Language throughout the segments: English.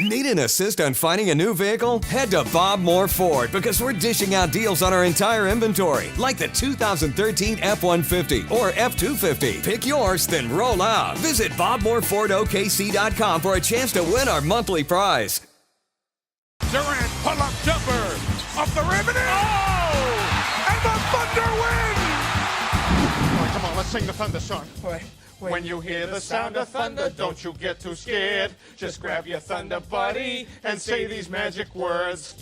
Need an assist on finding a new vehicle? Head to Bob Moore Ford because we're dishing out deals on our entire inventory, like the 2013 F-150 or F-250. Pick yours, then roll out. Visit BobMooreFordOKC.com for a chance to win our monthly prize. Durant, pull-up jumper, off the rim, and and the Thunder win! All right, come on, let's sing the Thunder song. When you hear the sound of thunder, don't you get too scared. Just grab your thunder buddy and say these magic words.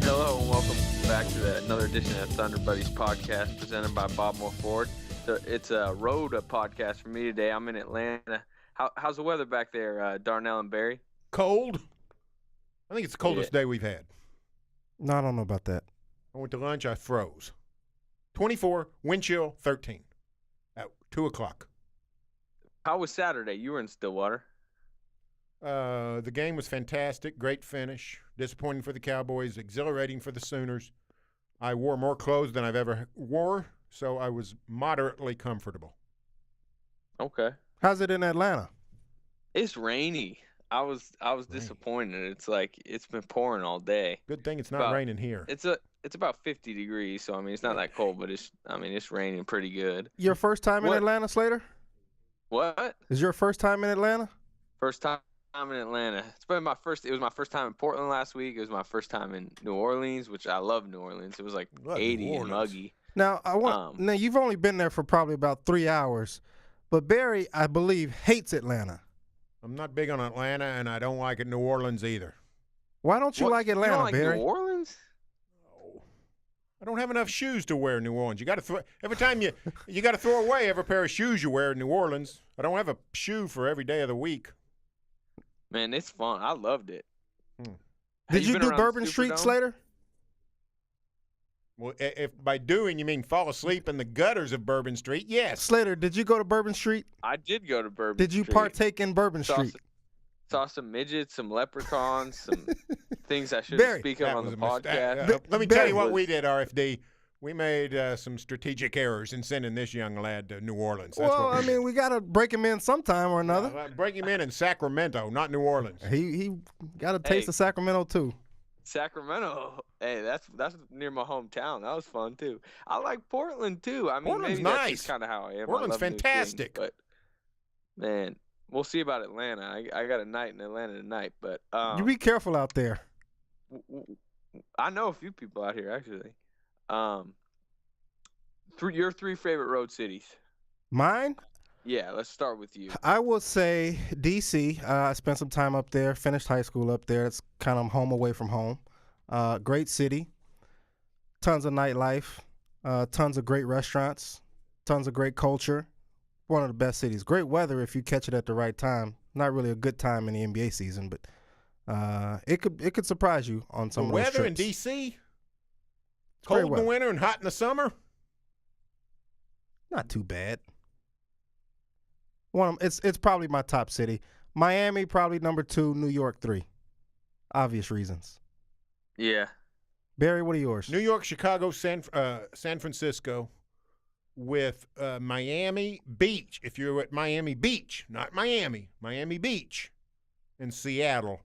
Hello and welcome back to another edition of Thunder Buddies podcast presented by Bob Moore Ford. It's a road podcast for me today. I'm in Atlanta. How's the weather back there, Darnell and Barry? Cold. I think it's the coldest day we've had. No, I don't know about that. I went to lunch, I froze. 24, wind chill, 13 at 2 o'clock. How was Saturday? You were in Stillwater. The game was fantastic, great finish. Disappointing for the Cowboys, exhilarating for the Sooners. I wore more clothes than I've ever wore, so I was moderately comfortable. Okay. How's it in Atlanta? It's rainy. I was disappointed. It's like it's been pouring all day. Good thing it's not raining here. It's about 50 degrees, so I mean it's not that cold, but it's raining pretty good. Your first time in Atlanta, Slater? What? Is your first time in Atlanta? First time in Atlanta. It was my first time in Portland last week. It was my first time in New Orleans, which I love New Orleans. It was like 80 and muggy. Now now you've only been there for probably about 3 hours, but Barry, I believe, hates Atlanta. I'm not big on Atlanta, and I don't like it in New Orleans either. Why don't you like Atlanta, you don't like Barry? New Orleans? I don't have enough shoes to wear in New Orleans. You got to throw every time you got to throw away every pair of shoes you wear in New Orleans. I don't have a shoe for every day of the week. Man, it's fun. I loved it. Did you do Bourbon Street, Slater? Well, if by doing you mean fall asleep in the gutters of Bourbon Street, yes. Slater, did you go to Bourbon Street? I did go to Bourbon Did you Street. partake in Bourbon Street? Saw some midgets, some leprechauns, some things I shouldn't speak of on the podcast. Let me tell you what we did, RFD. We made some strategic errors in sending this young lad to New Orleans. That's well, I mean, we got to break him in sometime or another. Break him in Sacramento, not New Orleans. He got a taste of Sacramento, too. Sacramento, hey, that's near my hometown. That was fun, too. I like Portland, too. I mean, Portland's maybe nice. That's just kind of how I am. Portland's fantastic. But, man, we'll see about Atlanta. I got a night in Atlanta tonight, but you be careful out there. I know a few people out here actually. Your three favorite road cities. Mine? Yeah, let's start with you. I will say D.C. I spent some time up there, finished high school up there. It's kind of home away from home. Great city. Tons of nightlife. Tons of great restaurants. Tons of great culture. One of the best cities. Great weather if you catch it at the right time. Not really a good time in the NBA season, but it could surprise you on some of those trips. The weather in D.C.? Cold in the winter and hot in the summer? Not too bad. It's probably my top city. Miami probably number 2, New York 3. Obvious reasons. Yeah. Barry, what are yours? New York, Chicago, San Francisco, with Miami Beach. If you're at Miami Beach, not Miami Beach, and Seattle,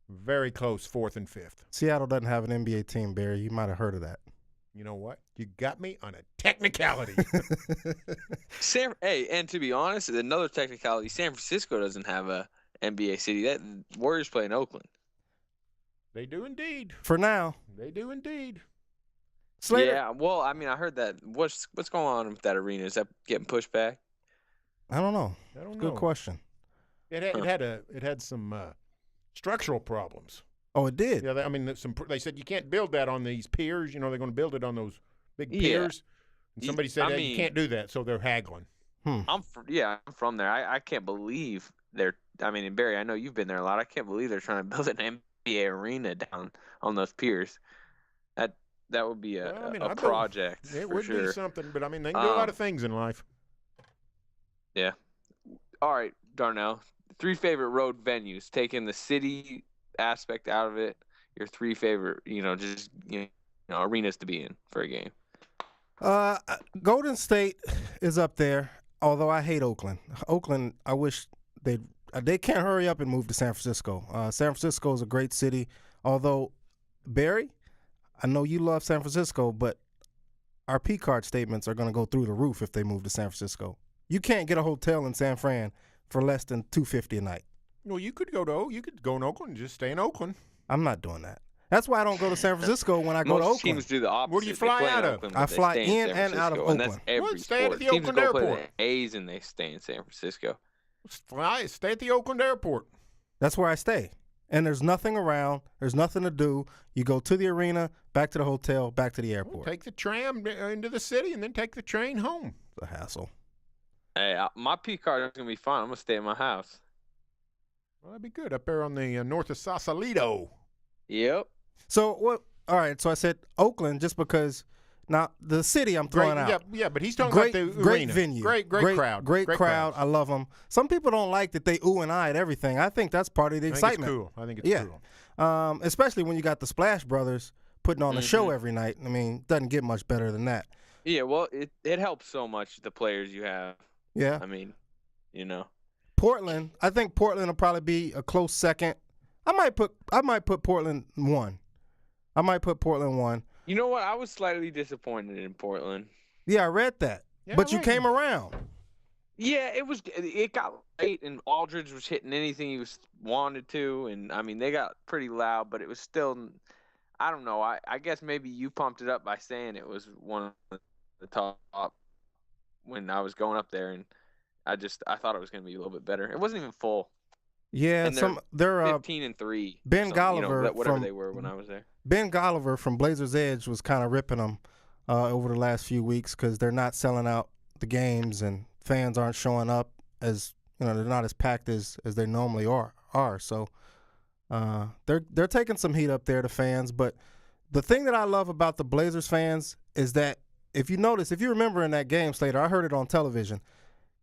very close, 4th and 5th. Seattle doesn't have an NBA team, Barry. You might have heard of that. You know what? You got me on a technicality. Hey, and to be honest, another technicality, San Francisco doesn't have a NBA city. That Warriors play in Oakland. They do indeed. For now. They do indeed. Slater? Yeah, well, I mean, I heard that. What's going on with that arena? Is that getting pushed back? I don't know. It's a good question. It had some structural problems. Oh, it did? Yeah, they said you can't build that on these piers. You know, they're going to build it on those big piers. And somebody said you can't do that, so they're haggling. I'm from there. I can't believe they're – I mean, and Barry, I know you've been there a lot. I can't believe they're trying to build an NBA arena down on those piers. That would be a project for sure. It would be something, but, I mean, they can do a lot of things in life. Yeah. All right, Darnell, 3 favorite road venues. Taking the city aspect out of it, your 3 favorite, arenas to be in for a game. Golden State is up there. although I hate Oakland. Oakland, I wish they can't hurry up and move to San Francisco. San Francisco is a great city, although, Barry, I know you love San Francisco, but our P-card statements are going to go through the roof if they move to San Francisco. You can't get a hotel in San Fran for less than $250 a night. Well, you could go in Oakland and just stay in Oakland. I'm not doing that. That's why I don't go to San Francisco when I go to Most Oakland. teams do the opposite. Where do you fly out of? I fly in and out of And that's Oakland. every Well, stay at sport. the Teams Oakland go play airport. the A's and they stay in San Francisco. Stay at the Oakland airport. That's where I stay. And there's nothing around. There's nothing to do. You go to the arena, back to the hotel, back to the airport. Take the tram into the city and then take the train home. It's a hassle. Hey, my P card is gonna be fine. I'm gonna stay at my house. Well, that'd be good up there on the north of Sausalito. Yep. So what? All right. So I said Oakland just because. Now the city I'm throwing out. Yeah, but he's talking Great, about the great arena. venue. Great crowd. Great crowd. crowd. I love them. Some people don't like that they ooh and ah at everything. I think that's part of the excitement. I think it's cool. Especially when you got the Splash Brothers putting on a show every night. I mean, doesn't get much better than that. Yeah. Well, it helps so much the players you have. Yeah. I mean, Portland. I think Portland will probably be a close second. I might put Portland 1. I might put Portland 1. You know what? I was slightly disappointed in Portland. Yeah, I read that. Yeah, but you right. came around. Yeah, it got late, and Aldridge was hitting anything he wanted to, and I mean they got pretty loud, but it was still, I don't know. I guess maybe you pumped it up by saying it was one of the top when I was going up there, and I thought it was going to be a little bit better. It wasn't even full. Yeah, and they're 15-3. Ben Golliver, whatever they were when I was there. Ben Golliver from Blazers Edge was kind of ripping them over the last few weeks because they're not selling out the games and fans aren't showing up as they're not as packed as they normally are. So they're taking some heat up there, the fans. But the thing that I love about the Blazers fans is that if you remember in that game, Slater, I heard it on television.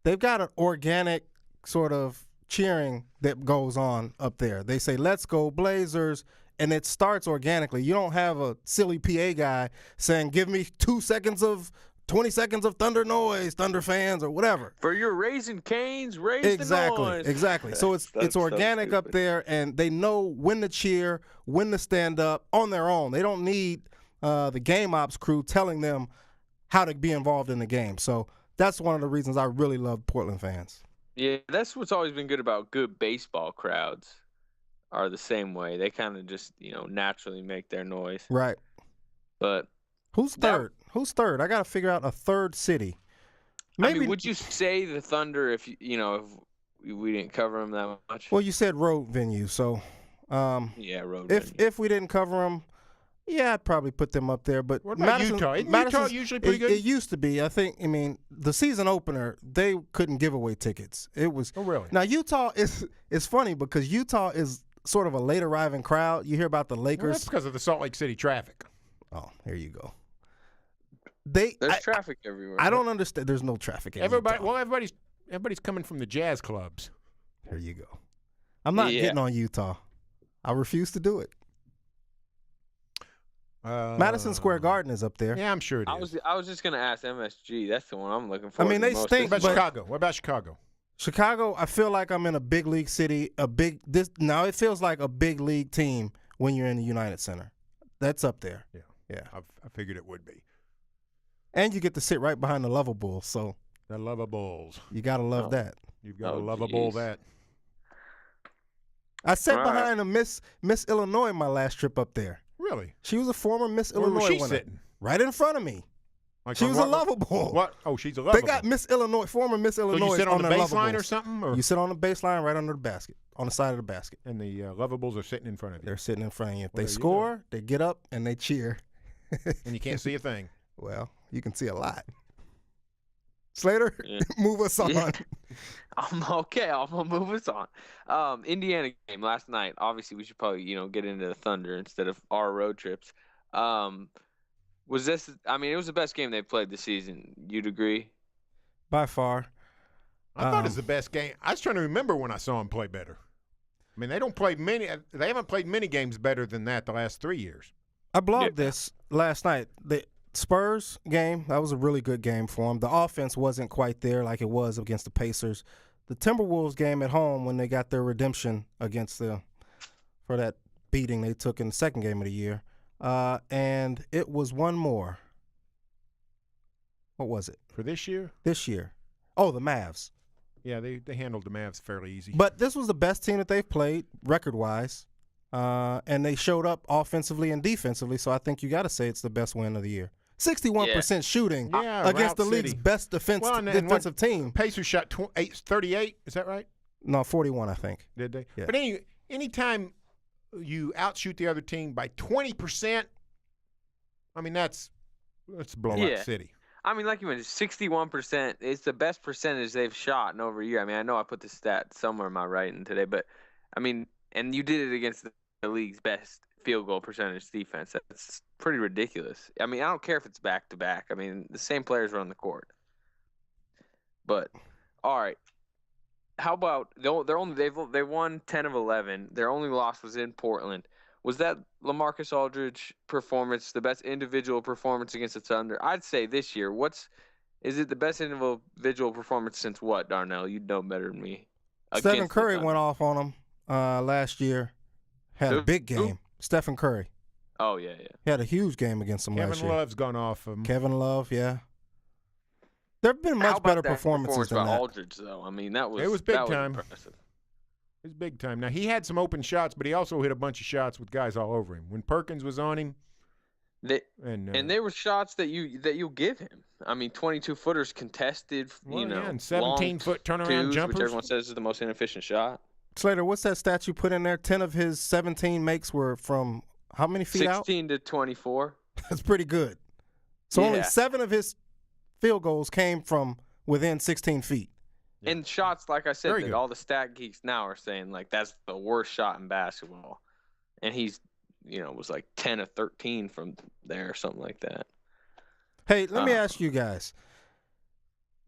They've got an organic sort of cheering that goes on up there. They say, "Let's go Blazers." And it starts organically. You don't have a silly PA guy saying, "Give me 20 seconds of Thunder noise, Thunder fans," or whatever. For your Raising Canes, raise the noise. Exactly. So it's organic so up there, and they know when to cheer, when to stand up on their own. They don't need the game ops crew telling them how to be involved in the game. So that's one of the reasons I really love Portland fans. Yeah, that's what's always been good about good baseball crowds. Are the same way. They kind of just, naturally make their noise. Right. But who's third? Who's third? I got to figure out a third city. Maybe would you say the Thunder if we didn't cover them that much? Well, you said road venue, so yeah, road venue. If we didn't cover them, yeah, I'd probably put them up there. But what about Utah? Isn't Utah usually pretty good? It used to be. I mean, the season opener, they couldn't give away tickets. It was. Oh, really? Now, Utah is funny because Utah is sort of a late arriving crowd. You hear about the Lakers. Well, that's because of the Salt Lake City traffic. Oh, here you go. There's traffic everywhere. I don't understand. There's no traffic in Utah. Well, everybody's coming from the jazz clubs. Here you go. I'm not getting on Utah. I refuse to do it. Madison Square Garden is up there. Yeah, I'm sure it is. I was just gonna ask MSG. That's the one I'm looking for. I mean, they stink. What about Chicago? What about Chicago? Chicago, I feel like I'm in a big league city. Now it feels like a big league team when you're in the United Center. That's up there. Yeah. I figured it would be. And you get to sit right behind the Lovables, so the Lovables. You gotta love that. You've got to lovable that. I sat behind a Miss Illinois my last trip up there. Really? She was a former Miss Where Illinois was she winner. sitting? Right in front of me. Like she was a lovable. What? Oh, she's a lovable. They got former Miss Illinois. So you sit on the baseline Lovables. or something? Or? You sit on the baseline right under the basket, on the side of the basket. And the Lovables are sitting in front of you. They're sitting in front of you. If Well, they score, they get up and they cheer. And you can't see a thing. Well, you can see a lot. Slater, move us on. I'm okay. I'm gonna move us on. Indiana game last night. Obviously, we should probably get into the Thunder instead of our road trips. Was this? I mean, it was the best game they played this season. You'd agree? By far. I thought it was the best game. I was trying to remember when I saw them play better. I mean, they haven't played many games better than that the last 3 years. I blogged this last night. Spurs game, that was a really good game for them. The offense wasn't quite there like it was against the Pacers. The Timberwolves game at home when they got their redemption for that beating they took in the second game of the year. And it was one more. What was it? For this year? This year. Oh, the Mavs. Yeah, they handled the Mavs fairly easy. But this was the best team that they've played record-wise. And they showed up offensively and defensively, so I think you got to say it's the best win of the year. 61% shooting against the league's best defensive team. Pacers shot 38, is that right? No, 41, I think. Did they? Yeah. But anytime you outshoot the other team by 20%, I mean, that's blowout city. I mean, like you mentioned, 61%. It's the best percentage they've shot in over a year. I mean, I know I put the stat somewhere in my writing today, but, I mean, and you did it against the league's best field goal percentage defense. That's pretty ridiculous. I mean, I don't care if it's back-to-back. I mean, the same players are on the court. But, all right. How about they won 10 of 11. Their only loss was in Portland. Was that LaMarcus Aldridge performance the best individual performance against the Thunder? I'd say this year. Is it the best individual performance since what, Darnell? You'd know better than me. Stephen Curry went off on him last year. Had a big game. Stephen Curry. Oh, yeah. He had a huge game against them last year. Kevin Love's gone off him. Kevin Love, yeah. There have been much better performances than that. Aldridge, though? I mean, it was big time. Impressive. It was big time. Now, he had some open shots, but he also hit a bunch of shots with guys all over him. When Perkins was on him. And they were shots that you give him. I mean, 22-footers contested, and 17-foot turnaround jumpers. Which everyone says is the most inefficient shot. Slater, what's that stat you put in there? 10 of his 17 makes were from how many feet 16 to 24. That's pretty good. So only 7 of his field goals came from within 16 feet. And shots, like I said, that all the stat geeks now are saying, like, that's the worst shot in basketball. And he's, was like 10 of 13 from there or something like that. Hey, let me ask you guys.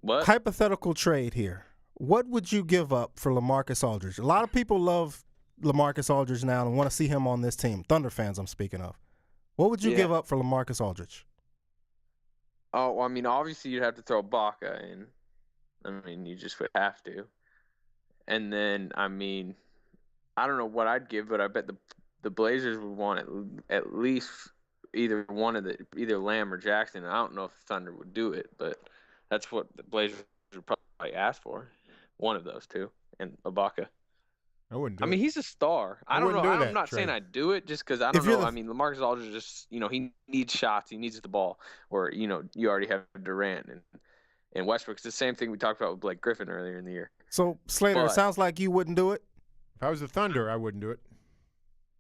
What? Hypothetical trade here. What would you give up for LaMarcus Aldridge? A lot of people love LaMarcus Aldridge now and want to see him on this team. Thunder fans I'm speaking of. What would you give up for LaMarcus Aldridge? Oh, well, I mean, obviously you'd have to throw Baca in. I mean, you just would have to. And then, I mean, I don't know what I'd give, but I bet the Blazers would want at least either Lamb or Jackson. I don't know if the Thunder would do it, but that's what the Blazers would probably ask for. One of those two, and Ibaka. I wouldn't do it. I mean, he's a star. I don't know. I'm not saying I'd do it just because I don't know. I mean, LaMarcus Aldridge just, he needs shots. He needs the ball. Or, you already have Durant and Westbrook. It's the same thing we talked about with Blake Griffin earlier in the year. So, Slater, it sounds like you wouldn't do it? If I was the Thunder, I wouldn't do it.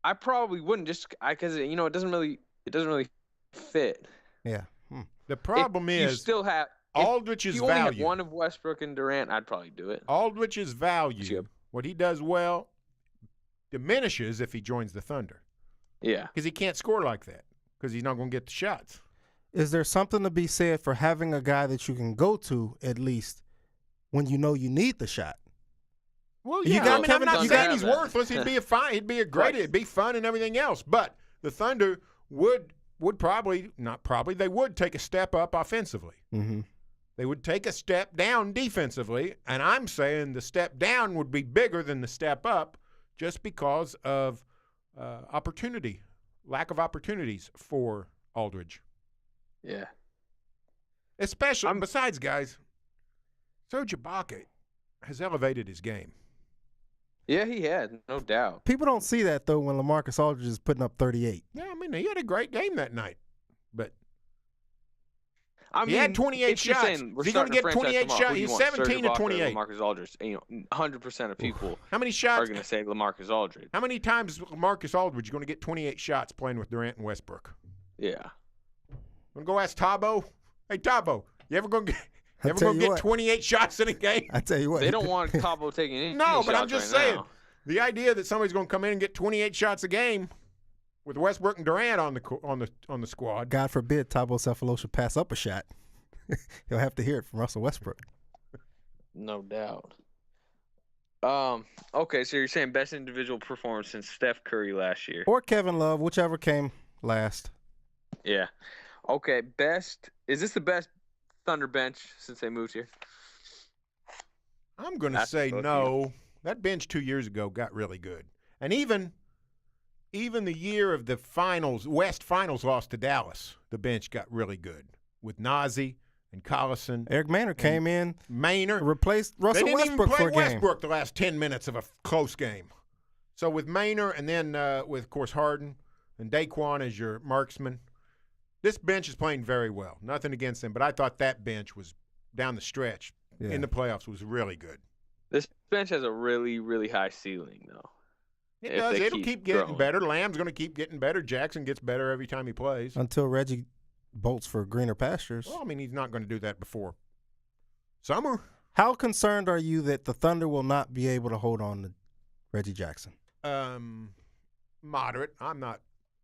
I probably wouldn't just because, it doesn't really fit. Yeah. The problem is you still have Aldridge's value. If you only value. have one of Westbrook and Durant, I'd probably do it. Aldridge's value, what he does well, diminishes if he joins the Thunder. Yeah. Because he can't score like that because he's not going to get the shots. Is there something to be said for having a guy that you can go to at least when you know you need the shot? Well, yeah. I'm not saying he's worthless. He'd be it'd be fun and everything else. But the Thunder would they would take a step up offensively. Mm-hmm. They would take a step down defensively, and I'm saying the step down would be bigger than the step up just because of lack of opportunities for Aldridge. Yeah. Especially, besides, guys, Serge Ibaka has elevated his game. Yeah, he had, no doubt. People don't see that, though, when LaMarcus Aldridge is putting up 38. Yeah, I mean, he had a great game that night. But I mean, he had 28 shots. He's going to get 28 shots. He's 17 to 28. LaMarcus Aldridge, 100% of people how many shots are going to say LaMarcus Aldridge. How many times LaMarcus Aldridge is going to get 28 shots playing with Durant and Westbrook? Yeah. I'm going to go ask Tabo. Hey, Tabo, you ever going to get 28 shots in a game? I tell you what. They don't want Tabo taking any No, but I'm just saying. Now. The idea that somebody's going to come in and get 28 shots a game with Westbrook and Durant on the squad. God forbid Thabo Cephalou should pass up a shot. He'll have to hear it from Russell Westbrook. No doubt. Okay, so you're saying best individual performance since Steph Curry last year. Or Kevin Love, whichever came last. Yeah. Okay, is this the best Thunder bench since they moved here? I'm going to That's say both of no. That bench 2 years ago got really good. And even the year of the finals, West Finals lost to Dallas, the bench got really good with Nazi and Collison. Eric Maynard came in, Maynard replaced Russell They didn't Westbrook even play for a game. Westbrook the last 10 minutes of a close game. So with Maynard and then with, of course, Harden and Daquan as your marksman, this bench is playing very well. Nothing against them, but I thought that bench was down the stretch in the playoffs was really good. This bench has a really, really high ceiling, though. It does. It'll keep getting growing. better. Lamb's going to keep getting better. Jackson gets better every time he plays. Until Reggie bolts for greener pastures. Well, I mean, he's not going to do that before summer. How concerned are you that the Thunder will not be able to hold on to Reggie Jackson? Moderate. I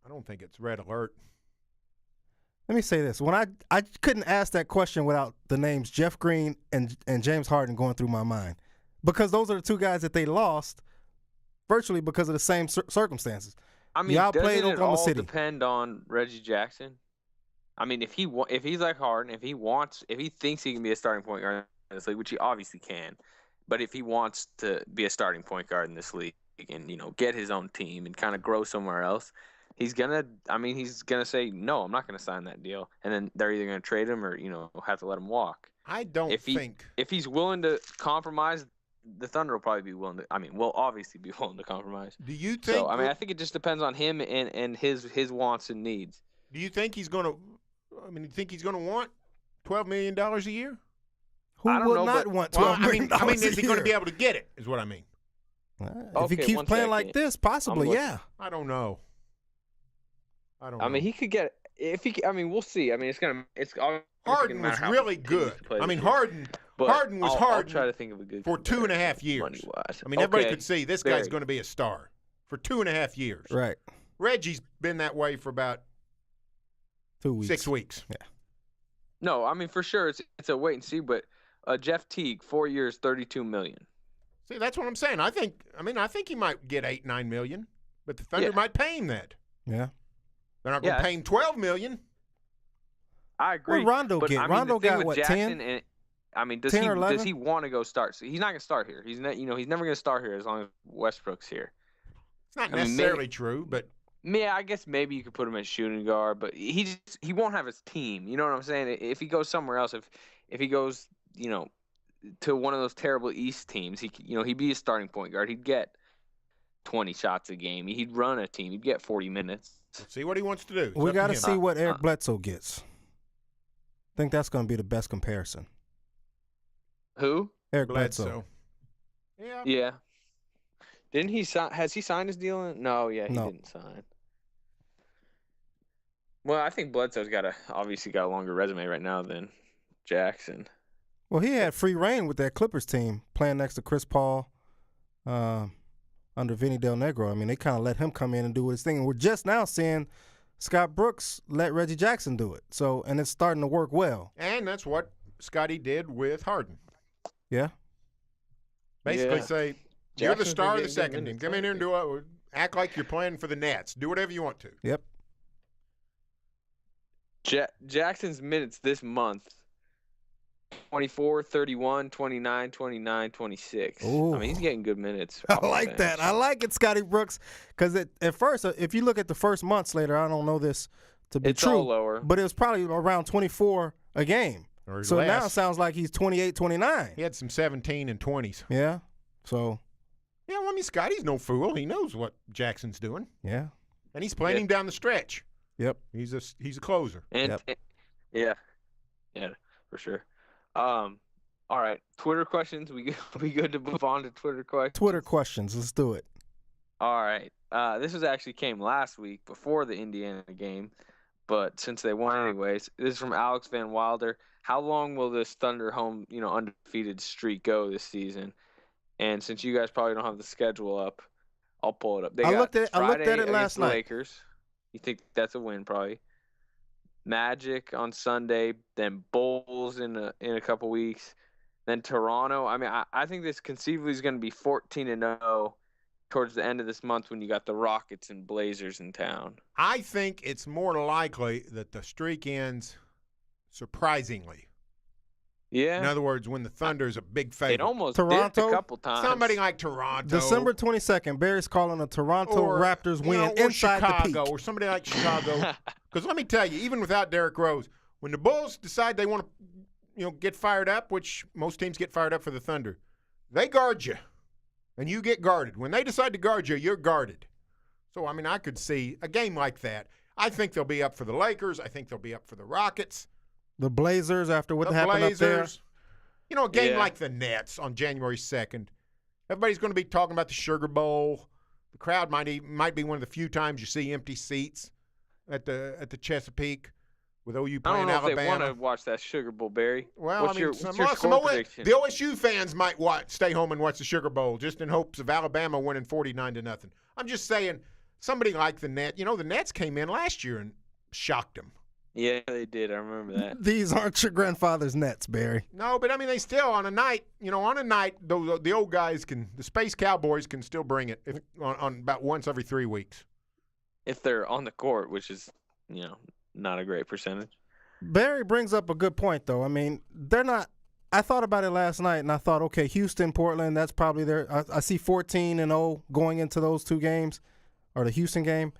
don't think it's red alert. Let me say this. When I couldn't ask that question without the names Jeff Green and James Harden going through my mind. Because those are the two guys that they lost virtually because of the same circumstances. I mean, Y'all doesn't played it Oklahoma all City. depend on Reggie Jackson? I mean, if he's like Harden, if he thinks he can be a starting point guard in this league, which he obviously can, but if he wants to be a starting point guard in this league and, get his own team and kind of grow somewhere else, he's gonna say, no, I'm not gonna sign that deal. And then they're either gonna trade him or, have to let him walk. I don't think. If he's willing to compromise, the Thunder will probably be willing to. I mean, will obviously be willing to compromise. Do you think? So, I think it just depends on him and his wants and needs. Do you think he's going to? You think he's going to want $12 million a year? Who I don't will know, not but- want Well, $12 million I mean, is he going to year? be able to get it? Is what I mean. If he Okay, keeps one playing second. like this, possibly, I'm yeah. I don't know. I mean, he could get if he. I mean, we'll see. I mean, it's obviously Harden gonna was matter how really he continues good. to play I this mean, year. Harden But was I'll Harden try to think of a good for 2.5 years. money-wise. I mean, everybody Okay, could see this Barry. guy's going to be a star for 2.5 years. Right. Reggie's been that way for about 2 weeks. 6 weeks. Yeah. No, I mean for sure it's a wait and see. But Jeff Teague, 4 years, $32 million. See, that's what I'm saying. I think he might get $8-9 million, but the Thunder might pay him that. Yeah. They're not going to pay him $12 million. I agree. What Rondo but, get? I mean, Rondo the thing got, with what, Jackson 10? And, I mean, does 10 he or 11? does he want to go start? So he's not going to start here. He's not. He's never going to start here as long as Westbrook's here. It's not I mean, necessarily true, but Yeah, I guess maybe you could put him at shooting guard, but he won't have his team. You know what I'm saying? If he goes somewhere else, if he goes, to one of those terrible East teams, he'd be a starting point guard. He'd get 20 shots a game. He'd run a team. He'd get 40 minutes. let's see what he wants to do. It's We up got to him. see what Eric Bledsoe gets. I think that's going to be the best comparison. Who? Eric Bledsoe. Yeah. Yeah. Didn't he sign? Has he signed his deal? No, he No. didn't sign. Well, I think Bledsoe's obviously got a longer resume right now than Jackson. Well, he had free reign with that Clippers team playing next to Chris Paul under Vinny Del Negro. I mean, they kind of let him come in and do his thing. And we're just now seeing Scott Brooks let Reggie Jackson do it. So, and it's starting to work well. And that's what Scotty did with Harden. Yeah. Basically Yeah. say, you're the Jackson's star of been the getting good second team. minutes Come in here and act like you're playing for the Nets. Do whatever you want to. Yep. Jackson's minutes this month: 24, 31, 29, 29, 26. Ooh. I mean, he's getting good minutes. I off the like bench. that. I like it, Scotty Brooks, because at first, if you look at the first month, Slater, I don't know this to be It's true, all lower. but it was probably around 24 a game. Or So less. now it sounds like he's 28, 29. He had some 17 and 20s. Yeah. So, Yeah, well, I mean, Scotty's no fool. He knows what Jackson's doing. yeah. And he's playing him down the stretch. Yep. He's a closer. And yeah, for sure. All right, Twitter questions. We good to move on to Twitter questions. Twitter questions. Let's do it. All right. This actually came last week before the Indiana game, but since they won anyways, this is from Alex Van Wilder. How long will this Thunder home, undefeated streak go this season? And since you guys probably don't have the schedule up, I'll pull it up. I looked at it Friday last against the night. Lakers. You think that's a win, probably? Magic on Sunday, then Bulls in a couple weeks, then Toronto. I mean, I think this conceivably is going to be 14-0, towards the end of this month when you got the Rockets and Blazers in town? I think it's more likely that the streak ends surprisingly. Yeah. In other words, when the Thunder's a big favorite. It almost Toronto? did a couple times. Somebody like Toronto. December 22nd, Barry's calling a Toronto Raptors win or inside Chicago, the peak. or somebody like Chicago. Because let me tell you, even without Derrick Rose, when the Bulls decide they want to, get fired up, which most teams get fired up for the Thunder, they guard you, and you get guarded. When they decide to guard you, you're guarded. So, I mean, I could see a game like that. I think they'll be up for the Lakers. I think they'll be up for the Rockets. The Blazers, after what happened up there. A game like the Nets on January 2nd. Everybody's going to be talking about the Sugar Bowl. The crowd might be one of the few times you see empty seats at the Chesapeake with OU playing Alabama. I don't know if they want to watch that Sugar Bowl, Barry. Well, what's your score prediction? The OSU fans might stay home and watch the Sugar Bowl just in hopes of Alabama winning 49-0. I'm just saying, somebody like the Nets. The Nets came in last year and shocked them. Yeah, they did. I remember that. These aren't your grandfather's Nets, Barry. No, but I mean, they still on a night. The old guys the Space Cowboys can still bring it on about once every 3 weeks. If they're on the court, which is, not a great percentage. Barry brings up a good point, though. I mean, they're not. I thought about it last night, and I thought, okay, Houston, Portland, that's probably there. I see 14-0 going into those two games, or the Houston game.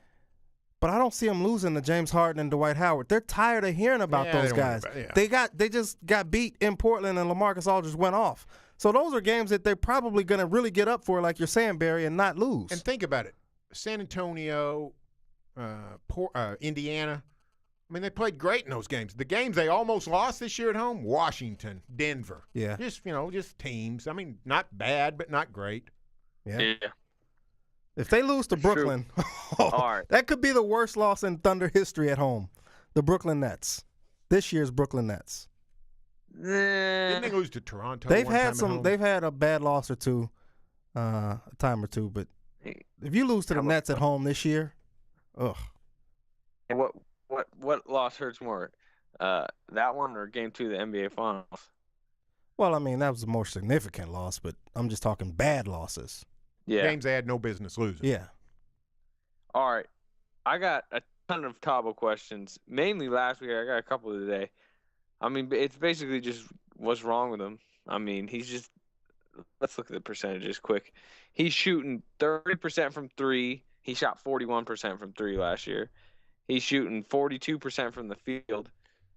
But I don't see them losing to James Harden and Dwight Howard. They're tired of hearing about those guys. They just got beat in Portland, and LaMarcus Aldridge went off. So those are games that they're probably going to really get up for, like you're saying, Barry, and not lose. And think about it. San Antonio, Indiana. I mean, they played great in those games. The games they almost lost this year at home, Washington, Denver. Yeah. Just teams. I mean, not bad, but not great. Yeah. If they lose to Brooklyn, that could be the worst loss in Thunder history at home. The Brooklyn Nets. This year's Brooklyn Nets. Didn't they lose to Toronto? They've had a bad loss or two, a time or two, but if you lose to the Nets at home this year, ugh. And what loss hurts more? That one or game 2 of the NBA Finals? Well, I mean, that was a more significant loss, but I'm just talking bad losses. Yeah. Games they had no business losing. Yeah. All right. I got a ton of Tabo questions, mainly last week. I got a couple today. I mean, it's basically just what's wrong with him. I mean, let's look at the percentages quick. He's shooting 30% from 3. He shot 41% from 3 last year. He's shooting 42% from the field.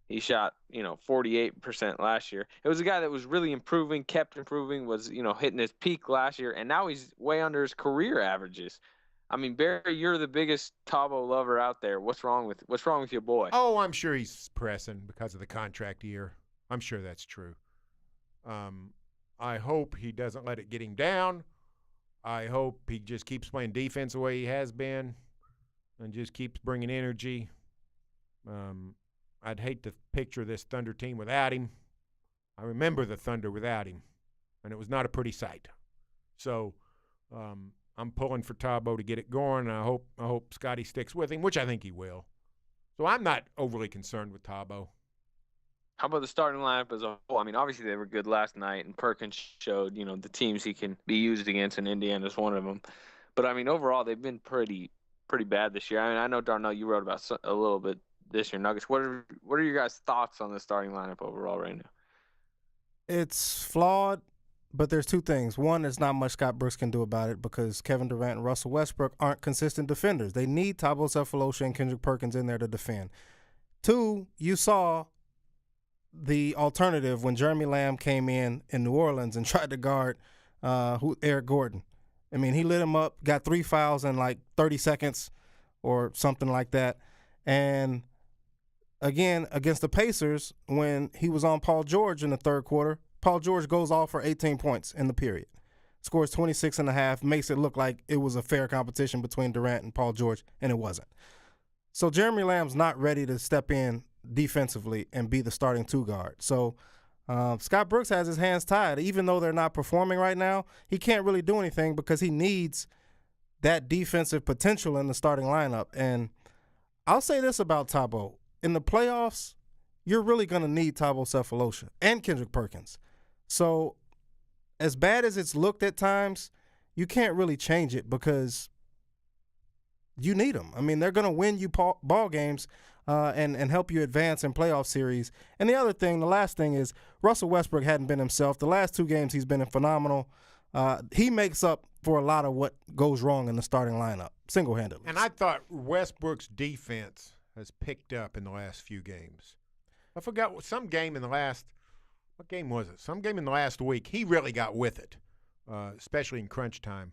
He shot, 48% last year. It was a guy that was really improving, kept improving, was, hitting his peak last year, and now he's way under his career averages. I mean, Barry, you're the biggest Tabo lover out there. What's wrong with your boy? Oh, I'm sure he's pressing because of the contract year. I'm sure that's true. I hope he doesn't let it get him down. I hope he just keeps playing defense the way he has been and just keeps bringing energy. I'd hate to picture this Thunder team without him. I remember the Thunder without him, and it was not a pretty sight. So I'm pulling for Tabo to get it going, and I hope Scotty sticks with him, which I think he will. So I'm not overly concerned with Tabo. How about the starting lineup as a whole? I mean, obviously they were good last night, and Perkins showed, the teams he can be used against, and Indiana's one of them. But, I mean, overall they've been pretty bad this year. I mean, I know, Darnell, you wrote about a little bit this year, Nuggets. What are your guys' thoughts on the starting lineup overall right now? It's flawed, but there's two things. One, there's not much Scott Brooks can do about it because Kevin Durant and Russell Westbrook aren't consistent defenders. They need Thabo Sefolosha and Kendrick Perkins in there to defend. Two, you saw the alternative when Jeremy Lamb came in New Orleans and tried to guard Eric Gordon. I mean, he lit him up, got 3 fouls in like 30 seconds or something like that. And again, against the Pacers, when he was on Paul George in the third quarter, Paul George goes off for 18 points in the period. Scores 26.5, makes it look like it was a fair competition between Durant and Paul George, and it wasn't. So Jeremy Lamb's not ready to step in defensively and be the starting 2 guard. So Scott Brooks has his hands tied. Even though they're not performing right now, he can't really do anything because he needs that defensive potential in the starting lineup. And I'll say this about Tabo. In the playoffs, you're really going to need Thabo Sefolosha and Kendrick Perkins. So as bad as it's looked at times, you can't really change it because you need them. I mean, they're going to win you ball games and help you advance in playoff series. And the last thing is Russell Westbrook hadn't been himself. The last 2 games he's been phenomenal. He makes up for a lot of what goes wrong in the starting lineup, single-handedly. And I thought Westbrook's defense has picked up in the last few games. I forgot some game in the last – what game was it? Some game in the last week. He really got with it, especially in crunch time.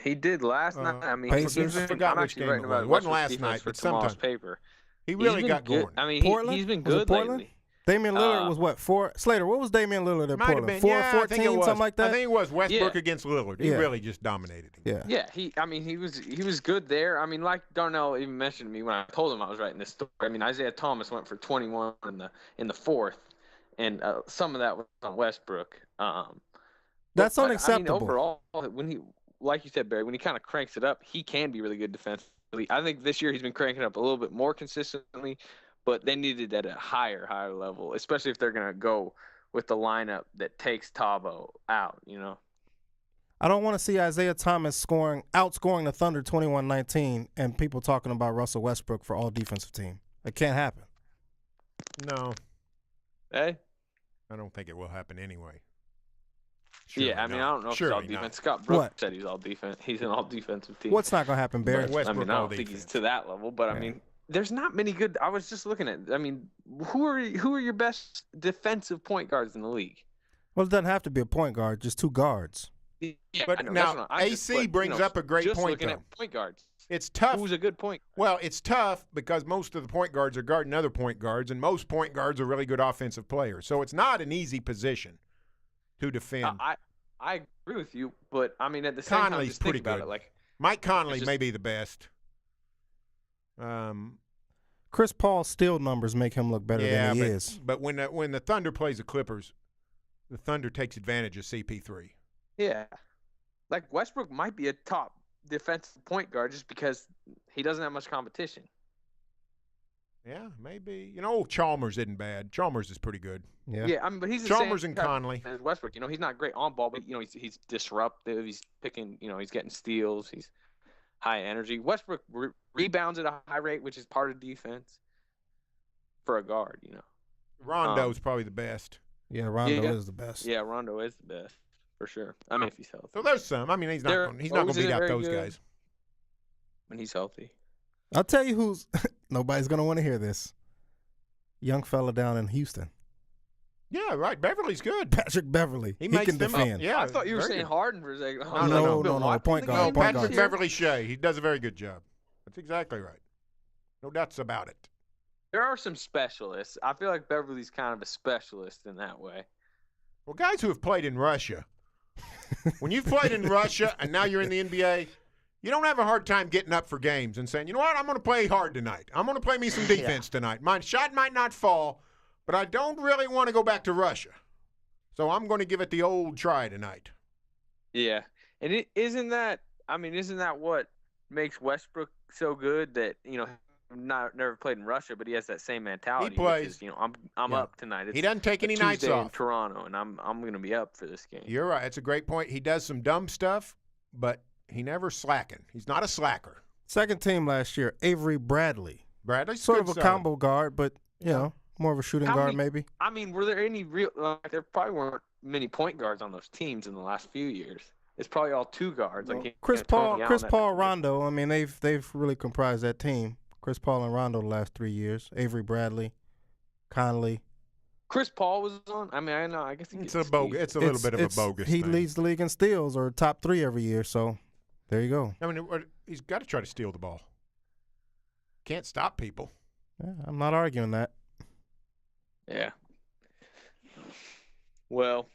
He did last night. I mean, Pacers? I forgot I'm which actually game writing it was. about It wasn't Westbrook's last night, defense for but tomorrow's sometime. paper. He really He's been got good. going. I mean, Portland? he's been Was it good Portland? lately. Damian Lillard was what, 4? Slater, what was Damian Lillard at Might have Portland? been. 4 Yeah, 14, I think it was. something like that? I think it was Westbrook Yeah. against Lillard. He Yeah. really just dominated him. Yeah. Yeah, he was good there. I mean, like Darnell even mentioned to me when I told him I was writing this story. I mean, Isaiah Thomas went for 21 in the fourth, and some of that was on Westbrook. That's but, unacceptable. I mean, overall, when he, like you said, Barry, when he kind of cranks it up, he can be really good defensively. I think this year he's been cranking it up a little bit more consistently, but they needed that at a higher level, especially if they're going to go with the lineup that takes Tabo out, you know. I don't want to see Isaiah Thomas outscoring the Thunder 21-19 and people talking about Russell Westbrook for all defensive team. It can't happen. No, Hey? I don't think it will happen anyway. Yeah, I mean, I don't know if he's all Surely defense. not. Scott Brooks What? said he's all defense. He's an all defensive team. What's not going to happen, Barry? But Westbrook I mean, I all don't think he's defense. to that level, but I Yeah. mean, there's not many good. I was just looking at. I mean, who are your best defensive point guards in the league? Well, it doesn't have to be a point guard, just 2 guards. Yeah, But I know, now, that's what I just- AC but, brings up a great just point, looking though. at point guards. It's tough. Who's a good point? Well, it's tough because most of the point guards are guarding other point guards, and most point guards are really good offensive players. So it's not an easy position to defend. I agree with you, but I mean, at the same time, Conley's just think pretty about good. it. Like, Mike Conley it's just- may be the best. Chris Paul's steal numbers make him look better Yeah, than he but, is. but when the Thunder plays the Clippers, the Thunder takes advantage of CP3. yeah, like Westbrook might be a top defensive point guard just because he doesn't have much competition. Yeah, maybe. Chalmers isn't bad. Chalmers is pretty good. Yeah, I mean, but he's the Chalmers same and type Conley. as Westbrook. He's not great on ball, but he's disruptive. He's picking. He's getting steals. He's high energy. Westbrook rebounds at a high rate, which is part of defense for a guard. Rondo's probably the best. Yeah, Rondo Yeah. is the best. Yeah, Rondo is the best for sure. I mean, if he's healthy. So there's some. I mean, he's not There- going to Rose beat isn't out very those good. guys. When he's healthy. I'll tell you who's – nobody's going to want to hear this. Young fella down in Houston. Yeah, right. Beverly's good. Patrick Beverly. He makes can them up. defend. Yeah, I thought you were very saying good. Harden for a second. No, no, point guard, No, point Patrick guard. Beverly Shea. He does a very good job. That's exactly right. No doubts about it. There are some specialists. I feel like Beverly's kind of a specialist in that way. Well, guys who have played in Russia, when you've played in Russia and now you're in the NBA, you don't have a hard time getting up for games and saying, you know what, I'm going to play hard tonight. I'm going to play me some defense tonight. My shot might not fall, but I don't really want to go back to Russia. So I'm going to give it the old try tonight. Yeah. And isn't that what makes Westbrook so good that, never played in Russia, but he has that same mentality. He plays. Which is, I'm Yeah. up tonight. He doesn't take any Tuesday nights in off. Toronto, and I'm going to be up for this game. You're right. It's a great point. He does some dumb stuff, but he never slacking. He's not a slacker. Second team last year, Avery Bradley. Bradley's Sort good of a solid. combo guard, but, more of a shooting How guard many- maybe. I mean, were there any real there probably weren't many point guards on those teams in the last few years. It's probably all two guards. Like Chris Tony Paul, Allen, Rondo. I mean, they've really comprised that team. Chris Paul and Rondo the last 3 years. Avery Bradley, Conley. Chris Paul was on. I mean, I know. I guess he It's gets a bogus. steals. It's a little bit of a bogus He thing. leads the league in steals or top 3 every year. So there you go. I mean, he's got to try to steal the ball. Can't stop people. Yeah, I'm not arguing that. Yeah. Well,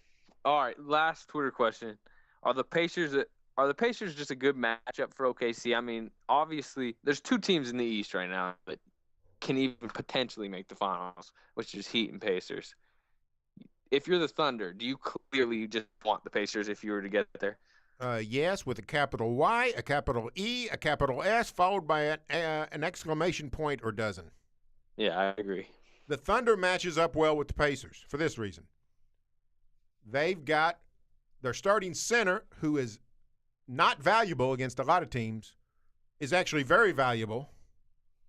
all right. Last Twitter question: Are the Pacers just a good matchup for OKC? I mean, obviously, there's 2 teams in the East right now that can even potentially make the finals, which is Heat and Pacers. If you're the Thunder, do you clearly just want the Pacers if you were to get there? Yes, with a capital Y, a capital E, a capital S, followed by an exclamation point or dozen. Yeah, I agree. The Thunder matches up well with the Pacers for this reason. They've got their starting center, who is not valuable against a lot of teams is actually very valuable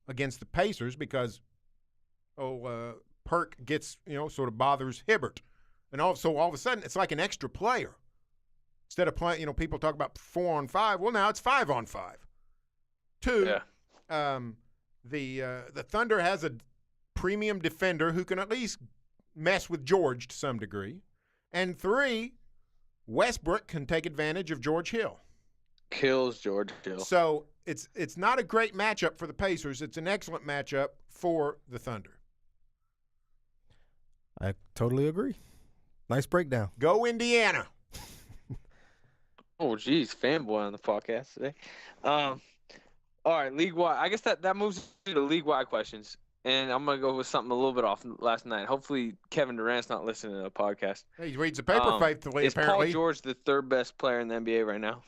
against the Pacers because Perk gets, sort of bothers Hibbert. And all of a sudden, it's like an extra player. Instead of playing, people talk about 4-on-5. Well, now it's 5-on-5. 2, the Thunder has a premium defender who can at least mess with George to some degree. And 3, Westbrook can take advantage of George Hill. Kills George Hill. So it's not a great matchup for the Pacers. It's an excellent matchup for the Thunder. I totally agree. Nice breakdown. Go Indiana. Oh, geez, fanboy on the podcast today. All right, league-wide. I guess that moves to the league-wide questions. And I'm going to go with something a little bit off last night. Hopefully Kevin Durant's not listening to the podcast. Hey, he reads the paper faithfully, apparently. Is Paul George the third best player in the NBA right now?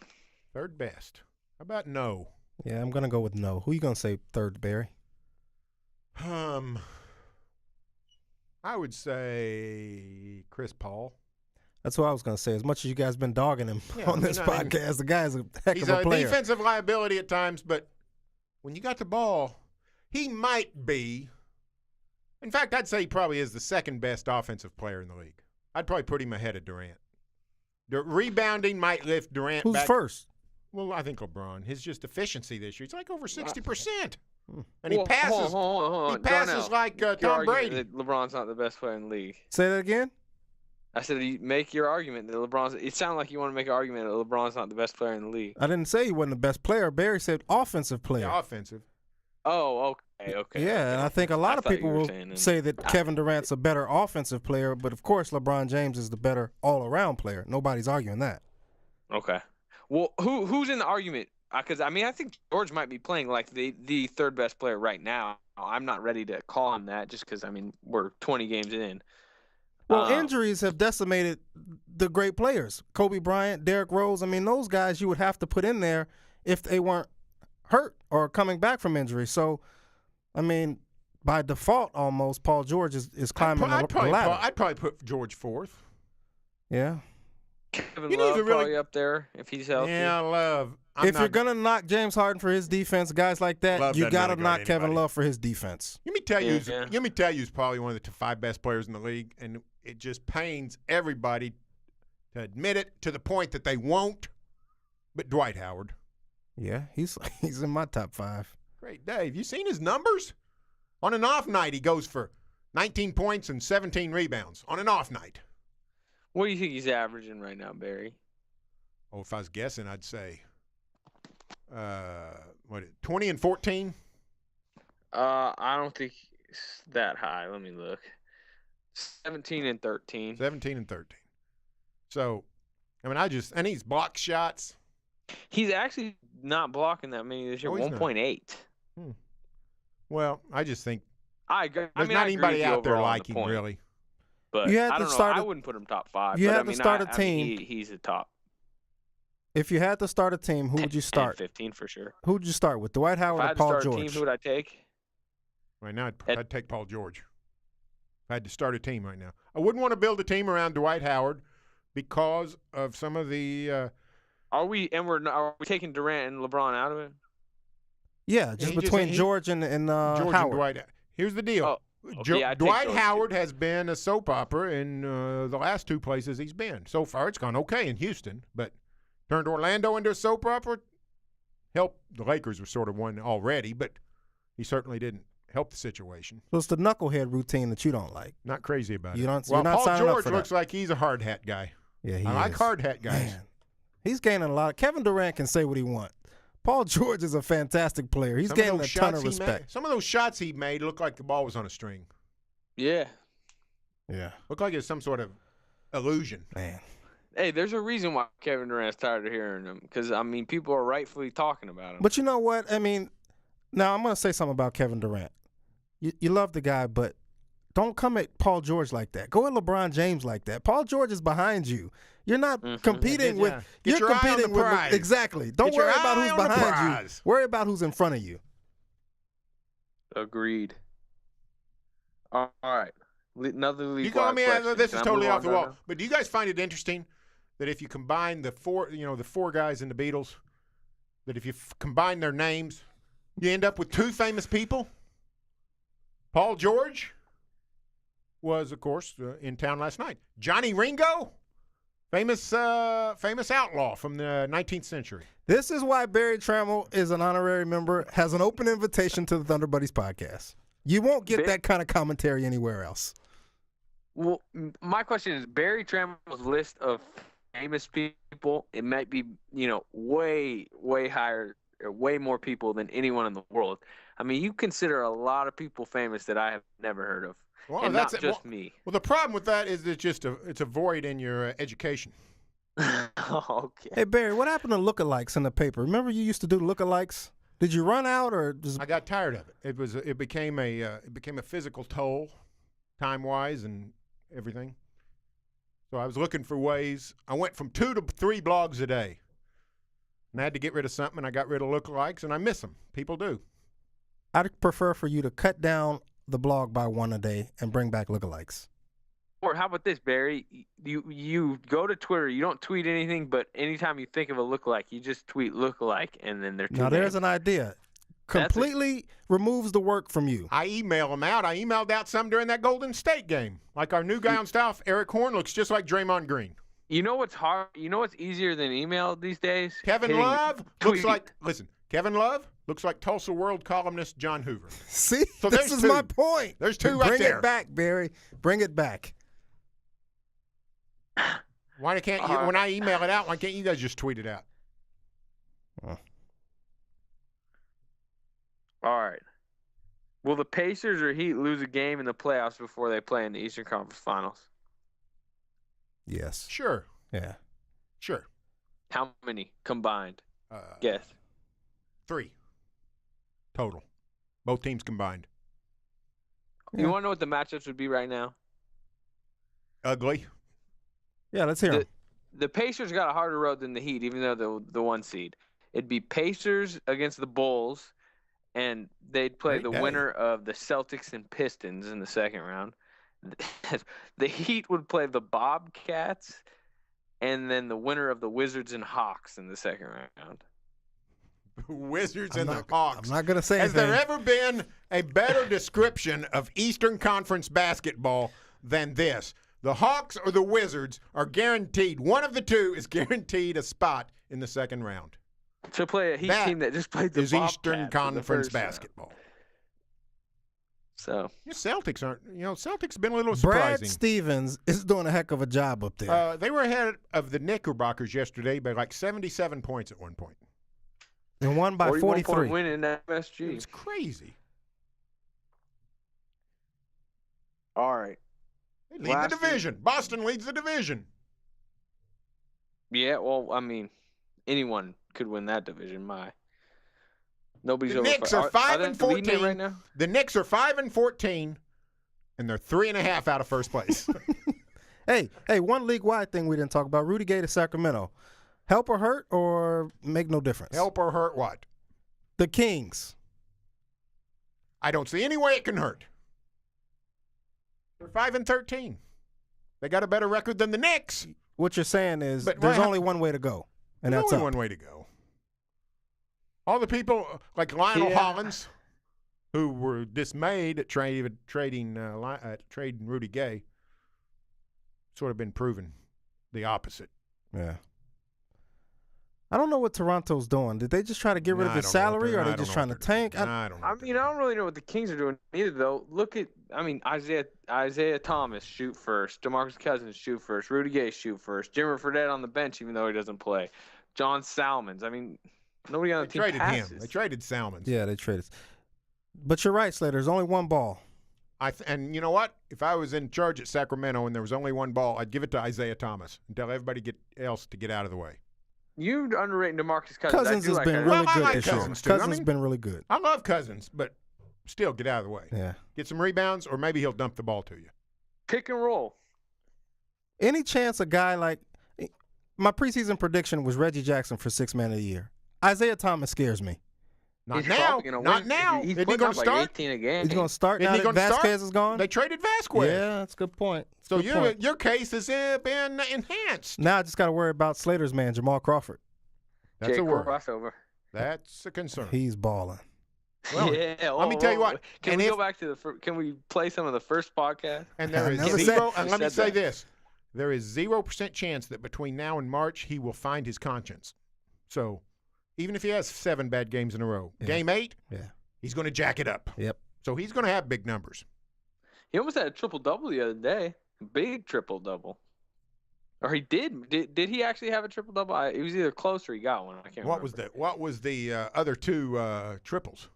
Third best. How about no? Yeah, I'm going to go with no. Who you going to say third, Barry? I would say Chris Paul. That's what I was going to say. As much as you guys been dogging him on this podcast, the guy's a heck of a player. He's a defensive liability at times, but when you got the ball, he might be. In fact, I'd say he probably is the second best offensive player in the league. I'd probably put him ahead of Durant. The rebounding might lift Durant Who's back. first? Well, I think LeBron. His just efficiency this year, it's like over 60%. And he passes. Hold on. He passes Darnell, like your Tom argument Brady. that LeBron's not the best player in the league. Say that again? I said you make your argument that LeBron's. It sounded like you want to make an argument that LeBron's not the best player in the league. I didn't say he wasn't the best player. Barry said offensive player. Yeah, offensive. Oh, okay. Yeah, and I think a lot of people will say that I- Kevin Durant's a better offensive player, but of course LeBron James is the better all-around player. Nobody's arguing that. Okay. Well, who's in the argument? Because I think George might be playing like the third best player right now. I'm not ready to call him that just because we're 20 games in. Well, injuries have decimated the great players. Kobe Bryant, Derrick Rose. Those guys you would have to put in there if they weren't hurt or coming back from injury. So, by default, almost Paul George is climbing the ladder. I'd probably put George fourth. Yeah. Kevin You Love need to really- probably up there if he's healthy. Yeah, Love. If you're going to knock James Harden for his defense, guys like that, Love you doesn't got to really knock guard Kevin anybody. Love for his defense. Let me tell you, Yeah. he's probably one of the 5 best players in the league, and it just pains everybody to admit it to the point that they won't. But Dwight Howard, Yeah, he's in my top 5. great day. Have you seen his numbers? On an off night, he goes for 19 points and 17 rebounds. On an off night. What do you think he's averaging right now, Barry? Oh, if I was guessing, I'd say 20 and 14. I don't think it's that high. Let me look. 17 and 13. 17 and 13. So, and he's blocked shots. He's actually not blocking that many this year. Oh, he's not. 1.8. Well, I just think I agree. there's not anybody out there like him, really. But You had I to don't know. start I a- wouldn't put him top 5. You but had to start a team. He's a top If you had to start a team, who would you 10, start? 15 for sure. Who would you start with, Dwight If Howard I or had to Paul start George? a team, who would I take? Right now, I'd take Paul George. If I had to start a team right now. I wouldn't want to build a team around Dwight Howard because of some of the Are we taking Durant and LeBron out of it? Yeah, just he between he- George and George Howard. and Dwight. Here's the deal. Oh, okay, yeah, I'd take Dwight George, Howard has been a soap opera in the last 2 places he's been. So far, it's gone okay in Houston, but turned Orlando into a soap opera. Helped the Lakers were sort of one already, but he certainly didn't help the situation. So it's the knucklehead routine that you don't like. Not crazy about You it. don't- Well, you're not Paul signing up George for that. looks like he's a hard hat guy. Yeah, he I like is. hard hat guys. Man, he's gaining a lot. Kevin Durant can say what he wants. Paul George is a fantastic player. He's Some gaining those a ton shots of he respect. made- some of those shots he made looked like the ball was on a string. Yeah. Yeah, Looked like it was some sort of illusion. man. Hey, there's a reason why Kevin Durant's tired of hearing him. Because, people are rightfully talking about him. But you know what? Now I'm going to say something about Kevin Durant. You love the guy, but don't come at Paul George like that. Go at LeBron James like that. Paul George is behind you. You're not competing with. Get You're your eye on competing the with prize. exactly. Don't Get your worry about eye who's on the behind you. prize. Worry about who's in front of you. Agreed. All right. Another league. You call me? This is totally off the wall. Now? But do you guys find it interesting that if you combine the four guys in the Beatles, that if you combine their names, you end up with two famous people? Paul George was, of course, in town last night. Johnny Ringo, famous outlaw from the 19th century. This is why Barry Tramel is an honorary member, has an open invitation to the Thunder Buddies podcast. You won't get that kind of commentary anywhere else. Well, my question is, Barry Tramel's list of famous people, it might be, way, way higher, or way more people than anyone in the world. I mean, you consider a lot of people famous that I have never heard of, and not just me. Well, the problem with that is it's a void in your education. Okay. Hey, Barry, what happened to lookalikes in the paper? Remember you used to do lookalikes? Did you run out or just... I got tired of it. It became a physical toll, time-wise and everything. So I was looking for ways. I went from 2 to 3 blogs a day. And I had to get rid of something, and I got rid of lookalikes, and I miss them. People do. I'd prefer for you to cut down the blog by 1 a day and bring back lookalikes. Or how about this, Barry? You go to Twitter, you don't tweet anything, but anytime you think of a lookalike, you just tweet lookalike, and then they're Now, there's an idea. Completely removes the work from you. I email them out. I emailed out some during that Golden State game. Like our new guy on staff, Eric Horn, looks just like Draymond Green. You know what's hard? You know what's easier than email these days? Kevin Love looks like Tulsa World columnist John Hoover. See, so this is my point. There's two right there. Bring it back, Barry. Bring it back. Why can't you? When I email it out, why can't you guys just tweet it out? All right. Will the Pacers or Heat lose a game in the playoffs before they play in the Eastern Conference Finals? Yes. Sure. Yeah. Sure. How many combined? Guess. 3 total. Both teams combined. You want to know what the matchups would be right now? Ugly. Yeah, let's hear them. The Pacers got a harder road than the Heat, even though they're the 1 seed. It'd be Pacers against the Bulls, and they'd play the winner of the Celtics and Pistons in the second round. The Heat would play the Bobcats, and then the winner of the Wizards and Hawks in the second round. Wizards and the Hawks. I'm not going to say anything. Has there ever been a better description of Eastern Conference basketball than this? The Hawks or the Wizards are guaranteed. One of the two is guaranteed a spot in the second round. To play a Heat team that just played the Bobcats Eastern Conference basketball. So Celtics aren't. Celtics have been a little surprising. Brad Stevens is doing a heck of a job up there. They were ahead of the Knickerbockers yesterday by like 77 points at one point. And won by 43. Win in MSG. It's crazy. All right. They lead the division. Boston leads the division. Yeah, well, I mean, anyone could win that division. Nobody's the over. Knicks are 5-14 right now. The Knicks are 5-14, and they're 3.5 out of first place. Hey, one league-wide thing we didn't talk about: Rudy Gay to Sacramento. Help or hurt, or make no difference? Help or hurt what? The Kings. I don't see any way it can hurt. They're 5-13. They got a better record than the Knicks. What you're saying is there's only one way to go, and that's only up. one way to go. All the people like Lionel Hollins, who were dismayed at trading Rudy Gay, sort of been proven the opposite. Yeah. I don't know what Toronto's doing. Did they just try to get rid of his salary, or are they just trying to tank? I don't know. I don't really know what the Kings are doing either, though. Look at, Isaiah Thomas shoot first, DeMarcus Cousins shoot first, Rudy Gay shoot first, Jimmer Fredette on the bench even though he doesn't play, John Salmons. I mean, nobody on the team traded passes. him. They traded Salmons. Yeah, they traded. But you're right, Slater. There's only one ball. And you know what? If I was in charge at Sacramento and there was only one ball, I'd give it to Isaiah Thomas and tell everybody else to get out of the way. You underrating DeMarcus Cousins. Cousins has been really good this year. Cousins Cousins has been really good. I love Cousins, but still get out of the way. Yeah. Get some rebounds, or maybe he'll dump the ball to you. Pick and roll. Any chance a guy like my preseason prediction was Reggie Jackson for 6th Man of the Year. Isaiah Thomas scares me. Not He's now. probably gonna Not win. now. He's Isn't he putting going up to like start? 18 a game. He's going to start Isn't now he that gonna start? Vasquez is gone? They traded Vasquez. Yeah, that's a good point. So Good point. your case has been enhanced. Now I just got to worry about Slater's man, Jamal Crawford. That's Jay a worry. crossover. That's a concern. He's balling. Well, Yeah. let me tell you what. Can and we if- go back to can we play some of the first podcast? And there is Never zero. said- And let me said say that. this: there is 0% chance that between now and March he will find his conscience. So, even if he has 7 bad games in a row, Yeah. game 8, Yeah. he's going to jack it up. Yep. So he's going to have big numbers. He almost had a triple-double the other day. Big triple-double. Or he did. Did he actually have a triple-double? It was either close or he got one. I can't remember. What was the other 2 triples?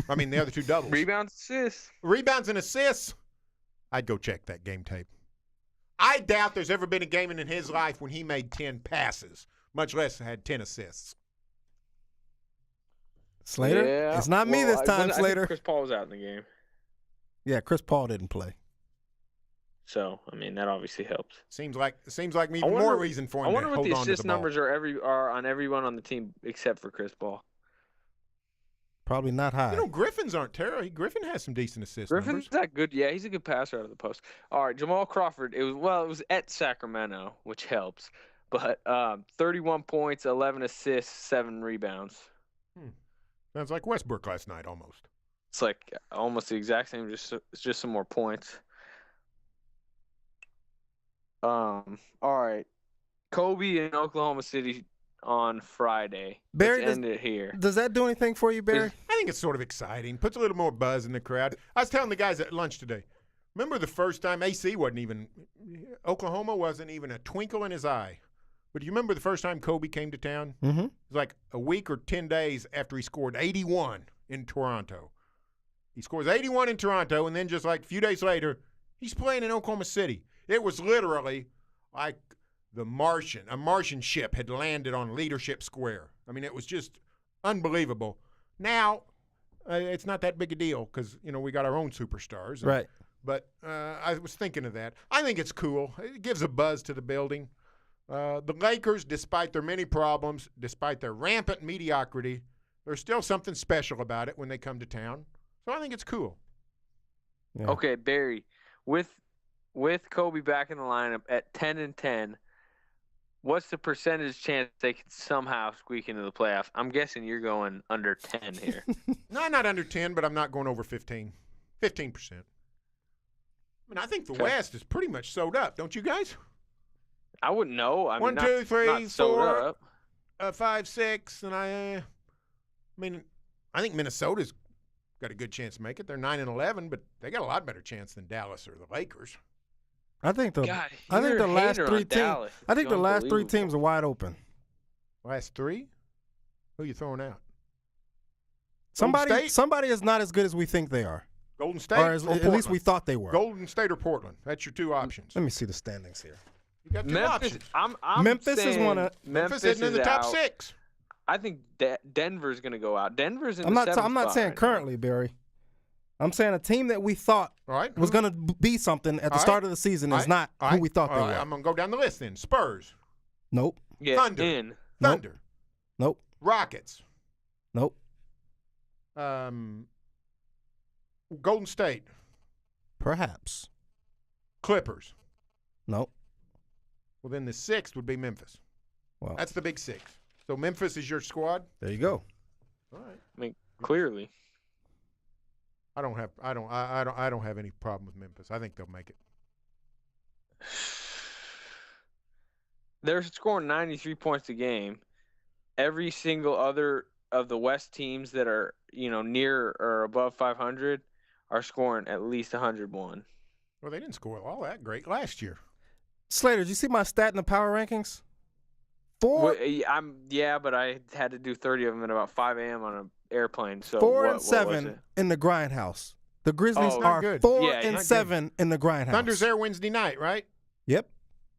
I mean, the other 2 doubles. Rebounds, assists. Rebounds and assists. I'd go check that game tape. I doubt there's ever been a game in his life when he made 10 passes, much less had 10 assists. Slater? Yeah. It's not me Well, this time, I think Slater. Chris Paul was out in the game. Yeah, Chris Paul didn't play. So, I mean, that obviously helps. Seems like even I wonder- more reason for him I wonder to what hold the on to assist the ball. numbers are on everyone on the team except for Chris Paul. Probably not high. You know, Griffins aren't terrible. Griffin has some decent assist Griffin's numbers. that good. Yeah, he's a good passer out of the post. All right, Jamal Crawford. It was at Sacramento, which helps. But 31 points, 11 assists, 7 rebounds. Sounds like Westbrook last night almost. It's like almost the exact same. It's just some more points. All right, Kobe in Oklahoma City on Friday. Barry, Let's end it here. Does that do anything for you, Barry? I think it's sort of exciting. Puts a little more buzz in the crowd. I was telling the guys at lunch today. Remember the first time Oklahoma wasn't even a twinkle in his eye. But do you remember the first time Kobe came to town? Mm-hmm. It was like a week or 10 days after he scored 81 in Toronto. He scores 81 in Toronto, and then just like a few days later, he's playing in Oklahoma City. It was literally like a Martian ship had landed on Leadership Square. I mean, it was just unbelievable. Now, it's not that big a deal because, we got our own superstars. Right. But I was thinking of that. I think it's cool. It gives a buzz to the building. The Lakers, despite their many problems, despite their rampant mediocrity, there's still something special about it when they come to town. So I think it's cool. Yeah. Okay, Barry, with Kobe back in the lineup at 10-10, what's the percentage chance they could somehow squeak into the playoffs? I'm guessing you're going under 10 here. No, not under 10, but I'm not going over 15. 15%. I mean, I think the Okay. West is pretty much sewed up, don't you guys? I wouldn't know. I mean, 1, not, 2, 3, not sewed 4, up. 5, 6, and I think Minnesota's got a good chance to make it. They're 9-11, but they got a lot better chance than Dallas or the Lakers. I think the God, I think you're the a last hater 3 on teams. Dallas. I think It's the last 3 unbelievable. teams are wide open. Last 3? Who are you throwing out? Somebody State? is not as good as we think they are, Golden State or or at Portland? least we thought they were. Golden State or Portland. That's your 2 options. Let me see the standings here. You got 2 Memphis. options. I'm Memphis is saying one of- Memphis isn't in the is top out. 6. I think Denver's going to go out. Denver's in I'm the not. 7th I'm not spot saying right now. currently, Barry. I'm saying a team that we thought All right. was going to be something at the All start right. of the season All is right. not All who right. we thought they All right. were. I'm going to go down the list then. Spurs, Nope. Get Thunder. in. Nope. Thunder, Nope. Rockets, Nope. Golden State, Perhaps. Clippers. Nope. Well, then the 6th would be Memphis. Well, That's the big 6. So Memphis is your squad? there you go. All right. I mean, clearly. I don't have any problem with Memphis. I think they'll make it. They're scoring 93 points a game. Every single other of the West teams that are, near or above 500 are scoring at least 101. Well, they didn't score all that great last year. Slater, did you see my stat in the power rankings? 4 But I had to do 30 of them at about 5 a.m. on an airplane. So 4 what and was 7 it? in the grindhouse. The Grizzlies Oh, not are good. 4 Yeah, and not 7 in the grindhouse. Thunder's there Wednesday night, right? Yep.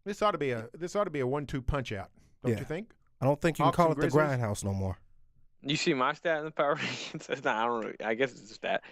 This ought to be a 1-2 punch out, don't Yeah. you think? I don't think you can Hawks call and it the Grizzlies? grindhouse no more. You see my stat in the power rankings? I don't know. I guess it's a stat.